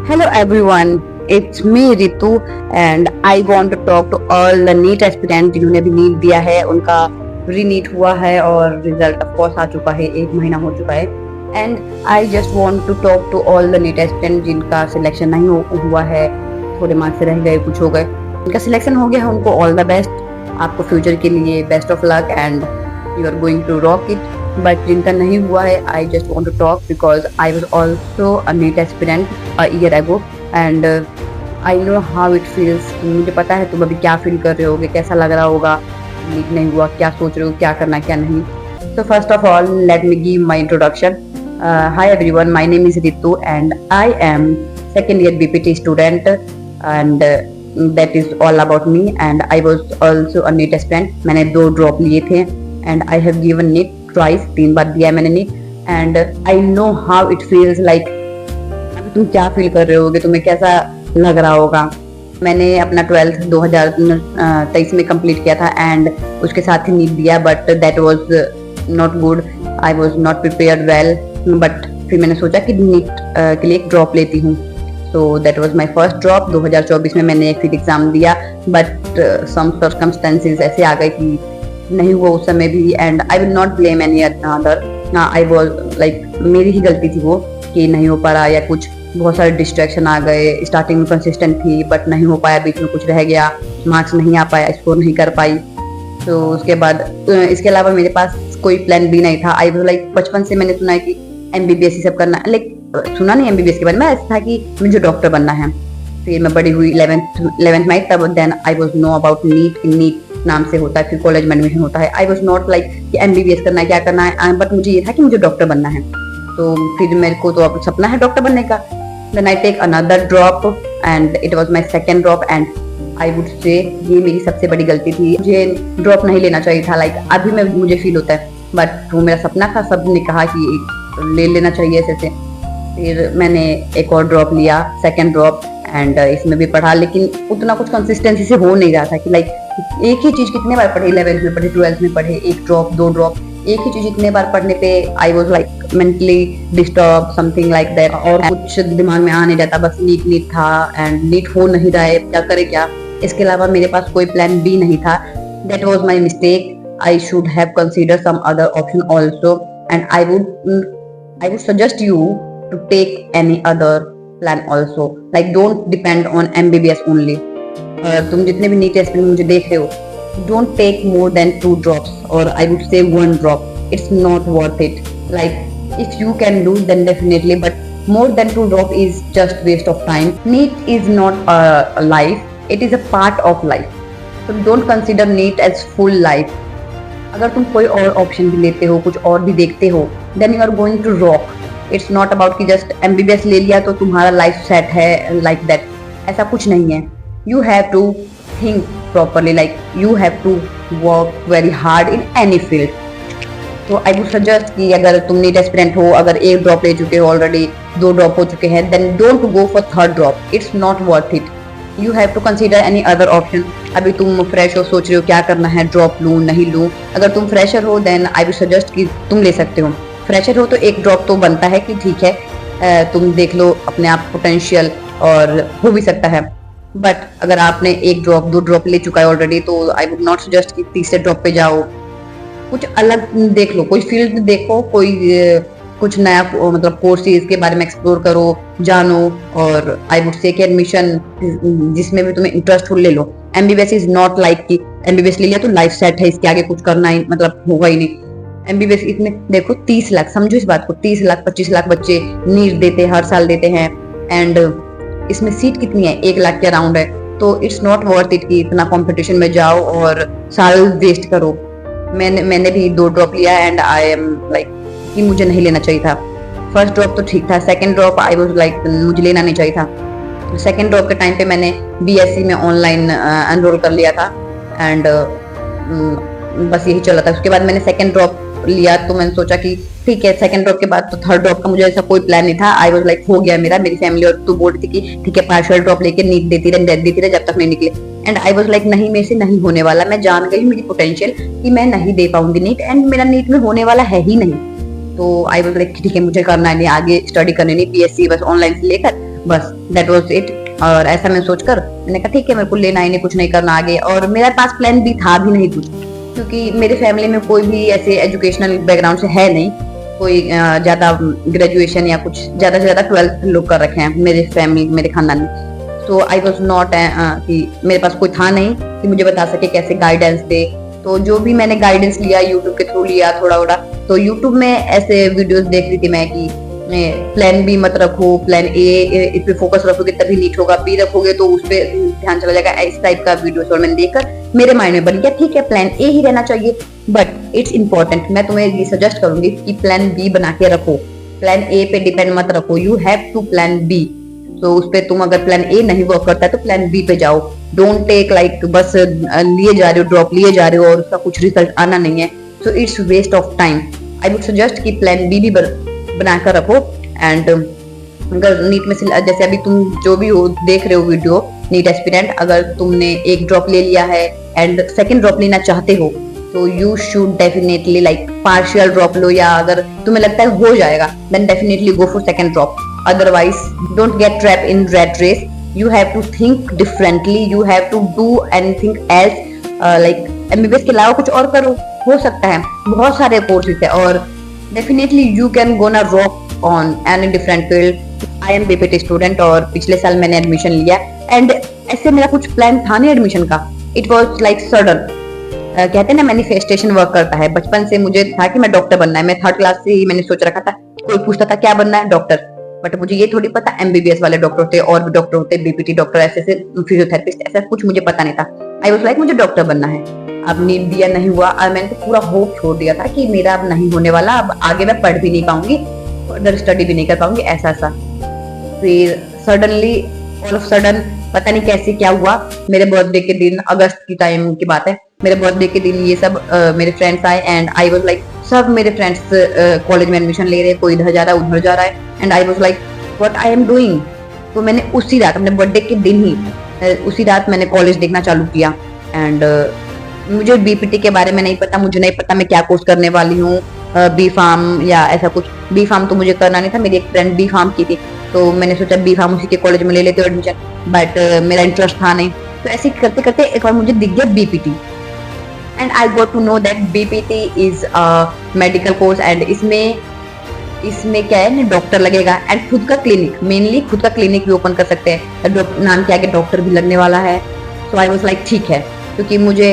Hello everyone, it's me Ritu and I want to talk to all the NEET aspirants जिन्होंने भी NEET दिया है, उनका री-नीट हुआ है और रिजल्ट ऑफ कोर्स आ चुका है, 1 महीना हो चुका है। And I just want to talk to all the NEET aspirant जिनका सिलेक्शन नहीं हुआ है, थोड़े मार्क्स रह गए, कुछ हो गए, उनका सिलेक्शन हो गया है, उनको ऑल द बेस्ट। आपको फ्यूचर के लिए best of luck and you are going to rock it. But जिनका नहीं हुआ है, I just want to talk because I was also a NEET aspirant a year ago and I know how it feels. मुझे पता है तुम अभी क्या फील कर रहे होगे, कैसा लग रहा होगा, नीट नहीं हुआ, क्या सोच रहे हो, क्या करना क्या नहीं। So first of all let me give my introduction. High everyone, my name is Ritu and I am second year BPT student and that is all about me and I was also a NEET aspirant। मैंने 2 drop लिए थे and I have given NEET twice, 3 बार दिया है मैंने NEET and I know how it feels like। अभी तुम क्या feel कर रहे होगे, तुम्हें कैसा लग रहा होगा। मैंने अपना 12th 2023 में कंप्लीट किया था एंड उसके साथ ही NEET दिया but that was not good, I was not prepared well. But फिर मैंने सोचा कि NEET के लिए एक ड्रॉप लेती हूँ। So that was my first drop. 2024 में मैंने एक फिर एग्जाम दिया बट सम सर्कमस्टेंसेस ऐसे आ गए कि नहीं हुआ उस समय भी and I will not blame any other. I was like मेरी ही गलती थी वो कि नहीं हो पा रहा या कुछ, बहुत सारे डिस्ट्रैक्शन आ गए। स्टार्टिंग में कंसिस्टेंट थी बट नहीं हो पाया, बीच में कुछ रह गया, मार्क्स नहीं आ पाया, स्कोर नहीं कर पाई। तो उसके बाद इसके अलावा मेरे पास कोई प्लान भी नहीं था। आई वाज लाइक बचपन से मैंने सुना है कि MBBS ही सब करना, लाइक सुना नहीं MBBS के बारे में, ऐसा था कि मुझे डॉक्टर बनना है। फिर मैं बड़ी हुई 11th में तब then I was know about NEET नाम से होता है, फिर कॉलेज में एडमिशन होता है। आई वाज नॉट लाइक कि MBBS करना है, क्या करना है, बट मुझे ये था कि मुझे डॉक्टर बनना है। तो फिर मेरे को तो अब सपना है डॉक्टर बनने का। Then I take another drop and it was my second drop and I would say ये मेरी सबसे बड़ी गलती थी। मुझे ड्रॉप नहीं लेना चाहिए था, लाइक अभी में मुझे फील होता है बट वो मेरा सपना था, सबने कहा कि ले लेना चाहिए ऐसे। फिर मैंने एक और ड्रॉप लिया, सेकंड ड्रॉप एंड इसमें भी पढ़ा लेकिन उतना कुछ कंसिस्टेंसी से हो नहीं रहा था कि लाइक एक ही चीज कितने बार पढ़े, 11th में पढ़े, 12th में पढ़े, 1 ड्रॉप 2 ड्रॉप, एक ही चीज इतने बार पढ़ने पे I was like mentally disturb something like that और कुछ दिमाग में आ नहीं जाता, बस नीट था एंड नीट हो नहीं रहा है, क्या करे क्या। इसके अलावा मेरे पास कोई प्लान भी नहीं था। That was my mistake. I should have consider some other option also and I would suggest you to take any other plan also, like don't depend on MBBS only। तुम जितने भी नीट एस्पिरेंट मुझे देख रहे हो, don't take more than 2 drops or I would say 1 drop, it's not worth it। like if you can do then definitely, but more than 2 drop is just waste of time। NEET is not a life, it is a part of life, so don't consider NEET as full life। अगर तुम कोई और option भी लेते हो, कुछ और भी देखते हो, then you are going to rock। It's not about कि जस्ट MBBS ले लिया तो तुम्हारा लाइफ सेट है, लाइक दैट, ऐसा कुछ नहीं है। You have to think properly, like you have to work very hard in any field. तो आई वुड सजेस्ट कि अगर तुम नीट एस्पिरेंट हो, अगर 1 ड्रॉप ले चुके हो ऑलरेडी, 2 ड्रॉप हो चुके हैं, then don't go for 3rd drop, it's not worth it. You have to consider any other option. अभी तुम फ्रेश हो, सोच रहे हो क्या करना है, ड्रॉप लूँ नहीं लूँ। अगर तुम फ्रेशर हो देन आई वुड सजेस्ट कि तुम ले सकते हो। फ्रेशर हो तो 1 ड्रॉप तो बनता है कि ठीक है, तुम देख लो अपने आप पोटेंशियल और हो भी सकता है। बट अगर आपने 1 ड्रॉप 2 ड्रॉप ले चुका है ऑलरेडी तो आई वुड नॉट सजेस्ट कि तीसरे ड्रॉप पे जाओ, कुछ अलग देख लो, कोई फील्ड देखो, कोई कुछ नया मतलब कोर्सेज के बारे में एक्सप्लोर करो, जानो। और आई वुड से कि एडमिशन जिसमें भी तुम्हें इंटरेस्ट हो ले लो। MBBS इज नॉट लाइक कि MBBS ले लिया तो लाइफ सेट है, इसके आगे कुछ करना ही मतलब होगा ही नहीं। MBBS इसमें देखो 30 लाख, समझो इस बात को, 30 लाख 25 लाख बच्चे नीट देते हैं, हर साल देते हैं एंड इसमें सीट कितनी है, 1 लाख के अराउंड है। तो इट्स नॉट वर्थ इट कि इतना कंपटीशन में जाओ और साल वेस्ट करो। मैंने भी 2 ड्रॉप लिया एंड आई एम लाइक कि मुझे नहीं लेना चाहिए था। फर्स्ट ड्रॉप तो ठीक था, second drop I was like मुझे लेना नहीं चाहिए था। सेकंड ड्रॉप के टाइम पे मैंने BSc में ऑनलाइन एनरोल कर लिया था एंड बस यही चला था। उसके बाद मैंने सेकंड ड्रॉप लिया तो मैंने सोचा कि ठीक है, सेकंड ड्रॉप के बाद तो 3rd ड्रॉप का मुझे ऐसा कोई प्लान नहीं था। आई वाज लाइक हो गया मेरा, मेरी फैमिली और तो बोल रही थी कि ठीक है पार्शियल ड्रॉप लेके नीट देती रहे जब तक नहीं निकले। एंड आई वाज लाइक नहीं, मेरे से नहीं होने वाला, मैं जान गई मेरी पोटेंशियल कि मैं नहीं दे पाऊंगी नीट एंड मेरा नीट में होने वाला है ही नहीं। तो आई वाज लाइक ठीक है मुझे करना है नहीं, आगे स्टडी करनी नहीं, BSc बस ऑनलाइन से लेकर बस दैट वाज इट। और ऐसा मैं सोचकर मैंने कहा ठीक है, मेरे को लेना ही नहीं, कुछ नहीं करना आगे। और मेरे पास प्लान भी था भी नहीं कुछ, क्योंकि मेरे फैमिली में कोई भी ऐसे एजुकेशनल बैकग्राउंड से है नहीं, कोई ज्यादा ग्रेजुएशन या कुछ, ज्यादा से ज्यादा 12th लोग कर रखे हैं मेरे फैमिली, मेरे खानदान में। सो आई वॉज नॉट कि मेरे पास कोई था नहीं कि मुझे बता सके कैसे गाइडेंस दे। तो जो भी मैंने गाइडेंस लिया यूट्यूब के थ्रू लिया थोड़ा थोड़ा। तो यूट्यूब में ऐसे वीडियोस देख रही थी मैं कि प्लान बी मत रखो, प्लान ए इस पे फोकस रखोगे तभी नीट होगा, बी रखोगे तो उस पे ध्यान चला जाएगा, इस टाइप का वीडियोस। और मैंने देखकर मेरे माइंड में बन गया ठीक है प्लान ए ही रहना चाहिए, बट इट्स इंपॉर्टेंट। मैं तुम्हें ये सजेस्ट करूंगी कि प्लान बी बना के रखो, प्लान ए पे डिपेंड मत रखो, you have to plan B. तो उस पे तुम अगर प्लान ए नहीं वर्क करता है तो प्लान बी पे जाओ। डोंट टेक लाइक बस लिए जा रहे हो, ड्रॉप लिए जा रहे हो और उसका कुछ रिजल्ट आना नहीं है, so it's waste of time. I would suggest कि प्लान बी भी बनाकर रखो। एंड अगर नीट में से जैसे अभी तुम जो भी हो देख रहे हो वीडियो नीट एस्पिरेंट, अगर तुमने एक ड्रॉप ले लिया है एंड सेकंड ड्रॉप लेना चाहते हो तो you should definitely like partial drop लो, या अगर तुम्हें लगता है हो जाएगा then definitely go for second drop. Otherwise, don't get trapped in rat race. You have to think differently. You have to do anything else. Like MBBS के अलावा कुछ और करो, हो सकता है, बहुत सारे कोर्सेज है और definitely you can gonna rock on any different field. I am BPT student और पिछले साल मैंने एडमिशन लिया एंड ऐसे मेरा कुछ प्लान था नहीं एडमिशन का। It was like sudden. कहते हैं ना मैनिफेस्टेशन वर्क करता है। बचपन से मुझे था कि मैं डॉक्टर बनना है, मैं 3rd क्लास से ही मैंने सोच रखा था। कोई पूछता था क्या बनना है, डॉक्टर, बट मुझे ये थोड़ी पता MBBS वाले डॉक्टर होते, और भी डॉक्टर होते, बीपीटी डॉक्टर, ऐसे फिजियोथेरेपिस्ट, ऐसा कुछ मुझे पता नहीं था। आई वाज लाइक मुझे डॉक्टर बनना है। अब नीट दिया नहीं हुआ और मैंने तो पूरा होप छोड़ दिया था कि मेरा अब नहीं होने वाला, अब आगे मैं पढ़ भी नहीं पाऊंगी, फर्दर स्टडी भी नहीं कर पाऊंगी, ऐसा ऐसा। फिर सडनली ऑल ऑफ सडन पता नहीं कैसे क्या हुआ, मेरे बर्थडे के दिन, अगस्त की टाइम की बात है, मेरे बर्थडे के दिन ये सब मेरे फ्रेंड्स आए एंड आई वाज लाइक सब मेरे फ्रेंड्स कॉलेज में एडमिशन ले रहे हैं, कोई इधर जा रहा है उधर जा रहा है and I was like what I am doing. तो मैंने उसी रात, अपने बर्थडे के दिन ही उसी रात मैंने कॉलेज देखना चालू किया एंड मुझे बीपीटी के बारे में नहीं पता, मुझे नहीं पता मैं क्या कोर्स करने वाली हूँ, बी फार्म या ऐसा कुछ। बी फार्म तो मुझे करना नहीं था, मेरी एक फ्रेंड बी फार्म की थी तो मैंने सोचा बी फार्म उसी के कॉलेज में ले लेते हो एडमिशन, बट मेरा इंटरेस्ट था नहीं। तो ऐसे करते करते एक बार मुझे दिख गया BPT and I got to know that BPT is a medical course and इसमें क्या है ना, डॉक्टर लगेगा एंड खुद का क्लिनिक, मेनली खुद का क्लिनिक भी ओपन कर सकते हैं, नाम के आगे डॉक्टर भी लगने वाला है। सो आई वाज लाइक ठीक है, क्योंकि मुझे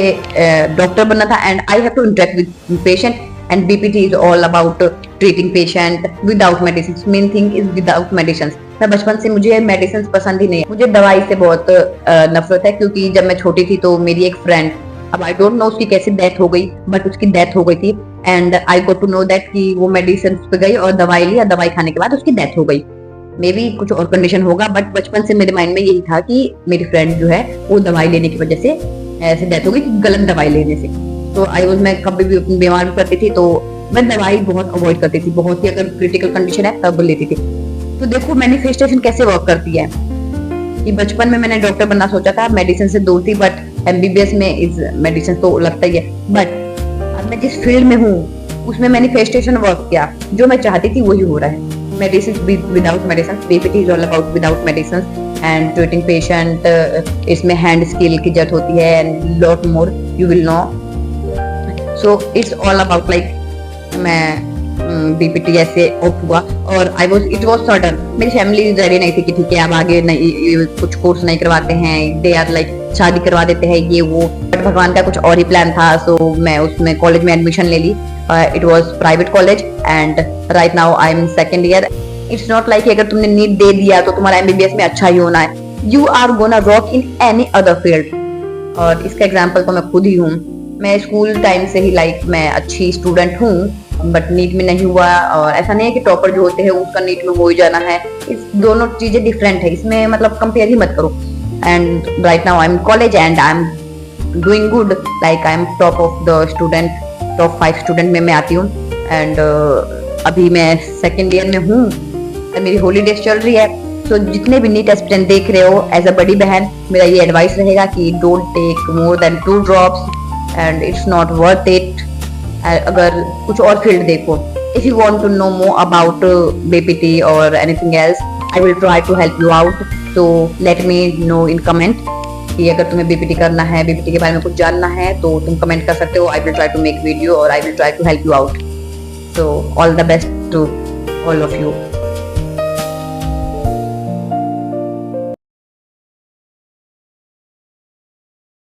डॉक्टर बनना था and I have to interact with patient and BPT is all about treating patient without medicine. Main thing is without medicine. मैं बचपन से मुझे मेडिसिन पसंद ही नहीं है, मुझे दवाई से बहुत नफरत है, क्योंकि जब मैं छोटी थी तो मेरी एक फ्रेंड, अब आई डोंट नो उसकी कैसे डेथ हो गई, बट उसकी डेथ हो गई थी and I got to know that कि वो मेडिसिन पे गई और दवाई ली और दवाई खाने के बाद उसकी डेथ हो गई। मे बी कुछ और कंडीशन होगा, बट बचपन से मेरे माइंड में यही था कि मेरी फ्रेंड जो है वो दवाई लेने की वजह से ऐसे डेथ हो गई, गलत दवाई लेने से। तो मैं कभी भी बीमार भी पड़ती थी तो मैं दवाई बहुत अवॉइड करती थी, बहुत ही अगर क्रिटिकल कंडीशन है तब लेती थी। तो देखो मैनिफेस्टेशन कैसे वर्क करती है कि बचपन में मैंने डॉक्टर बनना सोचा था, मेडिसिन से दूर थी, बट MBBS में इज मेडिसिन तो लगता ही है, बट अब मैं जिस फील्ड में हूँ उसमें मैनिफेस्टेशन वर्क किया, जो मैं चाहती थी वही हो रहा है। Medicine without medicine, BPT is all about without medicine and treating patient, इसमें हैंड स्किल की जरूरत होती है and lot more you will know. So it's all about like मैं बीपीटी ऐसे ऑप्ट हुआ और इट वाज सडन। मेरी फैमिली रेडी नहीं थी कि ठीक है अब आगे नहीं, कुछ कोर्स नहीं करवाते हैं, दे आर लाइक शादी करवा देते हैं ये वो, बट भगवान का कुछ और ही प्लान था। सो मैं उसमें कॉलेज में एडमिशन ले ली। It was private college and right now I am second year. It's not like अगर तुमने नीट दे दिया तो तुम्हारा MBBS में अच्छा ही होना है, you are gonna rock in any other field. और इसका एग्जाम्पल तो मैं खुद ही हूँ। मैं स्कूल टाइम से ही लाइक मैं अच्छी स्टूडेंट हूँ, बट नीट में नहीं हुआ। और ऐसा नहीं है कि टॉपर जो होते हैं उसका नीट में हो ही जाना है, इस दोनों चीजें डिफरेंट है, इसमें मतलब कंपेयर ही मत करो। And right now I M college and I am doing good, like I am top of the student, top 5 student में मैं आती हूँ। एंड अभी मैं सेकेंड ईयर में हूँ, मेरी हॉलीडेज चल रही है। तो जितने भी नीट एस्पिरेंट देख रहे हो, एज अ बड़ी बहन मेरा ये एडवाइस रहेगा कि don't take more than 2 drops and it's not worth it. अगर कुछ और फील्ड देखो, if you want to know more about BPT और anything else, I will try to help you out. तो let me know in comment कि अगर तुम्हें BPT करना है, बीपीटी के बारे में कुछ जानना है तो तुम कमेंट कर सकते हो। I will try to make video और I will try to help you out. So all the best to all of you.